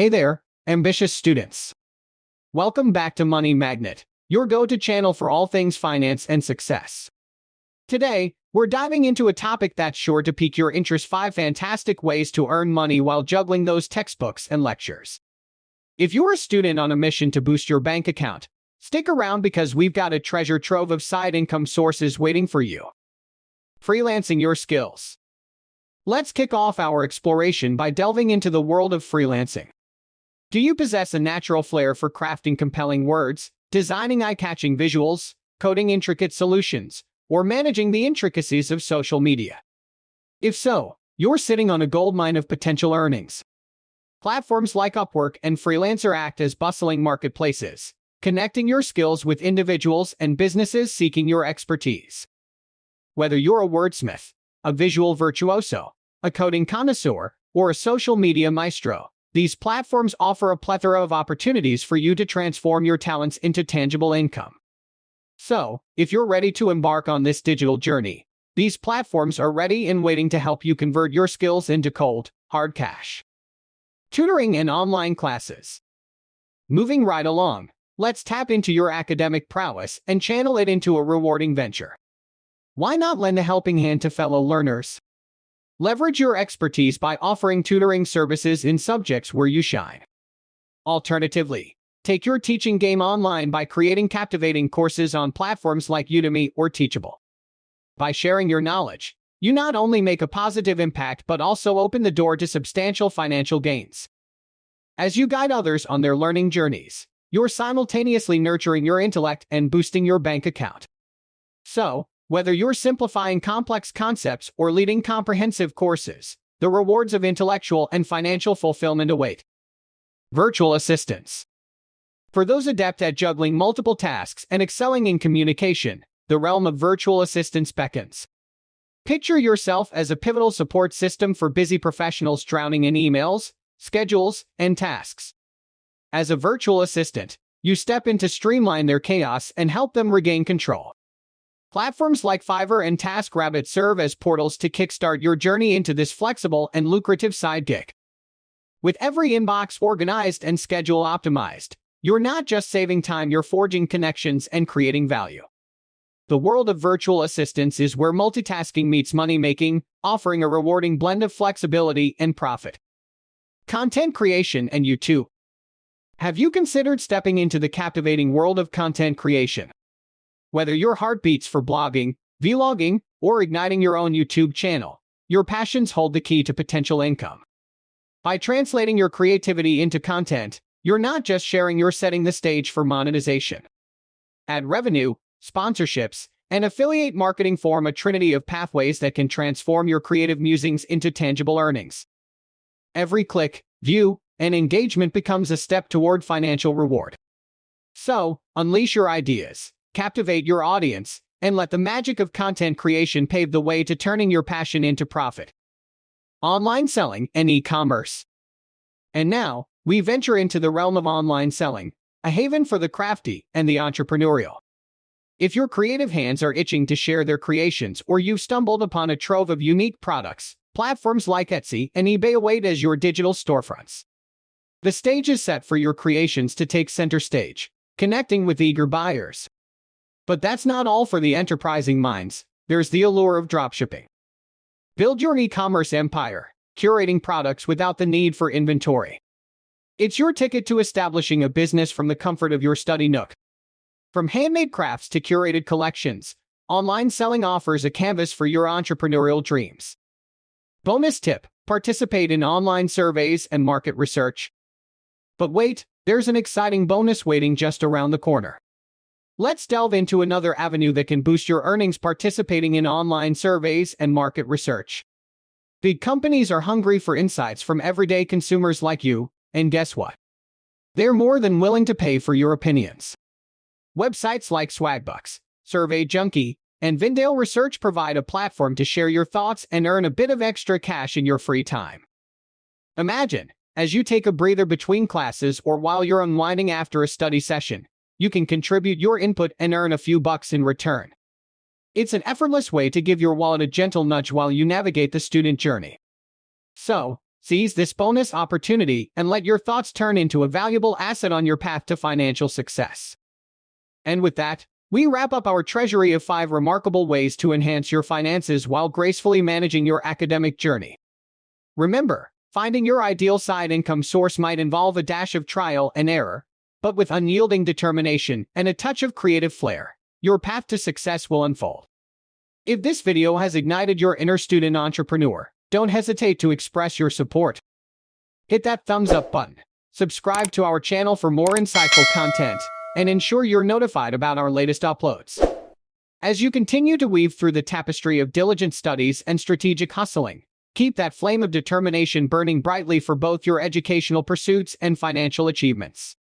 Hey there, ambitious students. Welcome back to Money Magnet, your go-to channel for all things finance and success. Today, we're diving into a topic that's sure to pique your interest: 5 fantastic ways to earn money while juggling those textbooks and lectures. If you're a student on a mission to boost your bank account, stick around because we've got a treasure trove of side income sources waiting for you. Freelancing your skills. Let's kick off our exploration by delving into the world of freelancing. Do you possess a natural flair for crafting compelling words, designing eye-catching visuals, coding intricate solutions, or managing the intricacies of social media? If so, you're sitting on a goldmine of potential earnings. Platforms like Upwork and Freelancer act as bustling marketplaces, connecting your skills with individuals and businesses seeking your expertise. Whether you're a wordsmith, a visual virtuoso, a coding connoisseur, or a social media maestro, these platforms offer a plethora of opportunities for you to transform your talents into tangible income. So, if you're ready to embark on this digital journey, these platforms are ready and waiting to help you convert your skills into cold, hard cash. Tutoring and online classes. Moving right along, let's tap into your academic prowess and channel it into a rewarding venture. Why not lend a helping hand to fellow learners? Leverage your expertise by offering tutoring services in subjects where you shine. Alternatively, take your teaching game online by creating captivating courses on platforms like Udemy or Teachable. By sharing your knowledge, you not only make a positive impact but also open the door to substantial financial gains. As you guide others on their learning journeys, you're simultaneously nurturing your intellect and boosting your bank account. So, whether you're simplifying complex concepts or leading comprehensive courses, the rewards of intellectual and financial fulfillment await. Virtual assistants. For those adept at juggling multiple tasks and excelling in communication, the realm of virtual assistants beckons. Picture yourself as a pivotal support system for busy professionals drowning in emails, schedules, and tasks. As a virtual assistant, you step in to streamline their chaos and help them regain control. Platforms like Fiverr and TaskRabbit serve as portals to kickstart your journey into this flexible and lucrative side gig. With every inbox organized and schedule optimized, you're not just saving time, you're forging connections and creating value. The world of virtual assistants is where multitasking meets money-making, offering a rewarding blend of flexibility and profit. Content creation and YouTube. Have you considered stepping into the captivating world of content creation? Whether your heart beats for blogging, vlogging, or igniting your own YouTube channel, your passions hold the key to potential income. By translating your creativity into content, you're not just sharing, you're setting the stage for monetization. Ad revenue, sponsorships, and affiliate marketing form a trinity of pathways that can transform your creative musings into tangible earnings. Every click, view, and engagement becomes a step toward financial reward. So, unleash your ideas, captivate your audience, and let the magic of content creation pave the way to turning your passion into profit. Online selling and e-commerce. And now, we venture into the realm of online selling, a haven for the crafty and the entrepreneurial. If your creative hands are itching to share their creations or you've stumbled upon a trove of unique products, platforms like Etsy and eBay await as your digital storefronts. The stage is set for your creations to take center stage, connecting with eager buyers. But that's not all for the enterprising minds. There's the allure of dropshipping. Build your e-commerce empire, curating products without the need for inventory. It's your ticket to establishing a business from the comfort of your study nook. From handmade crafts to curated collections, online selling offers a canvas for your entrepreneurial dreams. Bonus tip: participate in online surveys and market research. But wait, there's an exciting bonus waiting just around the corner. Let's delve into another avenue that can boost your earnings: participating in online surveys and market research. Big companies are hungry for insights from everyday consumers like you, and guess what? They're more than willing to pay for your opinions. Websites like Swagbucks, Survey Junkie, and Vindale Research provide a platform to share your thoughts and earn a bit of extra cash in your free time. Imagine, as you take a breather between classes or while you're unwinding after a study session, you can contribute your input and earn a few bucks in return. It's an effortless way to give your wallet a gentle nudge while you navigate the student journey. So, Seize this bonus opportunity and let your thoughts turn into a valuable asset on your path to financial success. And with that, we wrap up our treasury of 5 remarkable ways to enhance your finances while gracefully managing your academic journey. Remember, finding your ideal side income source might involve a dash of trial and error, but with unyielding determination and a touch of creative flair, your path to success will unfold. If this video has ignited your inner student entrepreneur, don't hesitate to express your support. Hit that thumbs up button, subscribe to our channel for more insightful content, and ensure you're notified about our latest uploads. As you continue to weave through the tapestry of diligent studies and strategic hustling, keep that flame of determination burning brightly for both your educational pursuits and financial achievements.